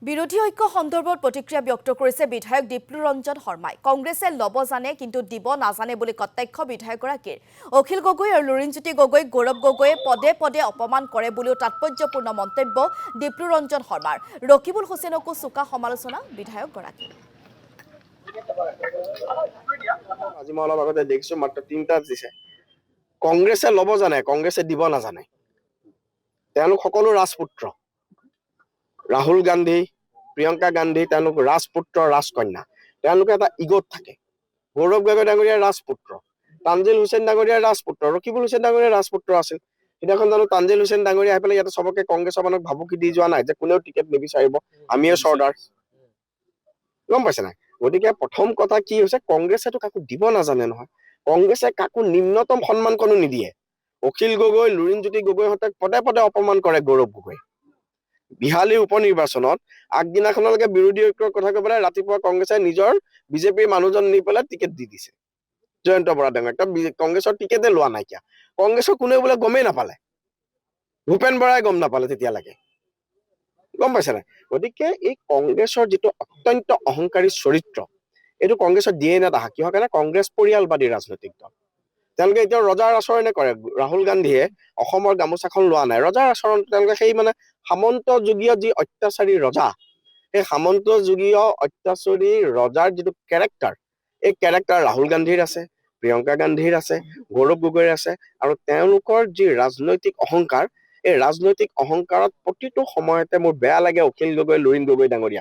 বিৰোধী ঐক্য সন্দৰ্ভত প্ৰতিক্ৰিয়া ব্যক্ত কৰিছে বিধায়ক দীপ্লু ৰঞ্জন শৰ্মাই। কংগ্ৰেছে ল'ব জানে কিন্তু দিব নাজানে বুলি কটাক্ষ বিধায়কগৰাকীৰ। অখিল গগৈ আৰু লুৰিণজ্যোতি গগৈক গৌৰৱ গগৈয়ে পদে পদে অপমান কৰে বুলিও তাৎপৰ্যপূৰ্ণ মন্তব্য দীপ্লু ৰঞ্জন শৰ্মাৰ। ৰকিবুল হুছেইনকো চোকা সমালোচনা বিধায়কগৰাকীৰ। আজি মই অলপ আগতে দেখিছো মাত্ৰ 3টা দিছে। কংগ্ৰেছে ল'ব জানে, কংগ্ৰেছে দিব নাজানে। তেওঁলোক সকলো ৰাজপুত্ৰ। ৰাহুল গান্ধী, প্ৰিয়ংকা গান্ধী তেওঁলোক ৰাজপুত্ৰ, ৰাজকন্যা। তেওঁলোকে এটা ইগত থাকে। গৌৰৱ গগৈ ডাঙৰীয়া ৰাজপুত্ৰ, তানজিল হুছেইন ডাঙৰীয়া ৰাজপুত্ৰ, ৰকিবুল হুছেইন ডাঙৰীয়া ৰাজপুত্ৰ আছিল। সিদিনাখন জানো তানজিল হুছেইন ডাঙৰীয়া আহি পেলাই ইয়াতে চবকে কংগ্ৰেছৰ মানুহক ভাবুকি দি যোৱা নাই যে কোনেও টিকেট নিবিচাৰিব, আমিয়ে চৰ্দাৰ। গম পাইছে নাই? গতিকে প্ৰথম কথা কি হৈছে, কংগ্ৰেছেতো কাকো দিব নাজানে নহয়। কংগ্ৰেছে কাকো নিম্নতম সন্মানকণো নিদিয়ে। অখিল গগৈ, লুৰিণজ্যোতি গগৈহঁতক পদে পদে অপমান কৰে গৌৰৱ গগৈ। বিহালী উপনিৰ্বাচনত আগদিনাখনলৈকে বিৰোধী ঐক্যৰ কথা কৈ পেলাই ৰাতিপুৱা কংগ্ৰেছে নিজৰ বিজেপিৰ মানুহজন নি পেলাই টিকেট দি দিছে। জয়ন্ত বৰা ডাঙৰীয়াক কংগ্ৰেছৰ টিকেটে লোৱা নাইকিয়া। কংগ্ৰেছৰ কোনেও বোলে গমেই নাপালে, ভূপেন বৰাই গম নাপালে তেতিয়ালৈকে। গম পাইছে নাই? গতিকে এই কংগ্ৰেছৰ যিটো অত্যন্ত অহংকাৰী চৰিত্ৰ, এইটো কংগ্ৰেছৰ DNA আহা। কিহৰ কাৰণে? কংগ্ৰেছ পৰিয়ালবাদী ৰাজনৈতিক দল। তেওঁলোকে এতিয়া ৰজাৰ আচৰণে কৰে। ৰাহুল গান্ধীয়ে অসমৰ গামোচাখন লোৱা নাই। ৰজাৰ আচৰণ তেওঁলোকে সেই মানে সামন্তযুগীয় যি অত্যাচাৰী ৰজা, সেই সামন্তযুগীয় অত্যাচাৰী ৰজাৰ যিটো কেৰেক্টাৰ, এই কেৰেক্টাৰ ৰাহুল গান্ধীৰ আছে, প্ৰিয়ংকা গান্ধীৰ আছে, গৌৰৱ গগৈৰ আছে। আৰু তেওঁলোকৰ যি ৰাজনৈতিক অহংকাৰ, এই ৰাজনৈতিক অহংকাৰত প্ৰতিটো সময়তে মোৰ বেয়া লাগে অখিল গগৈ, লুৰিণ গগৈ ডাঙৰীয়া।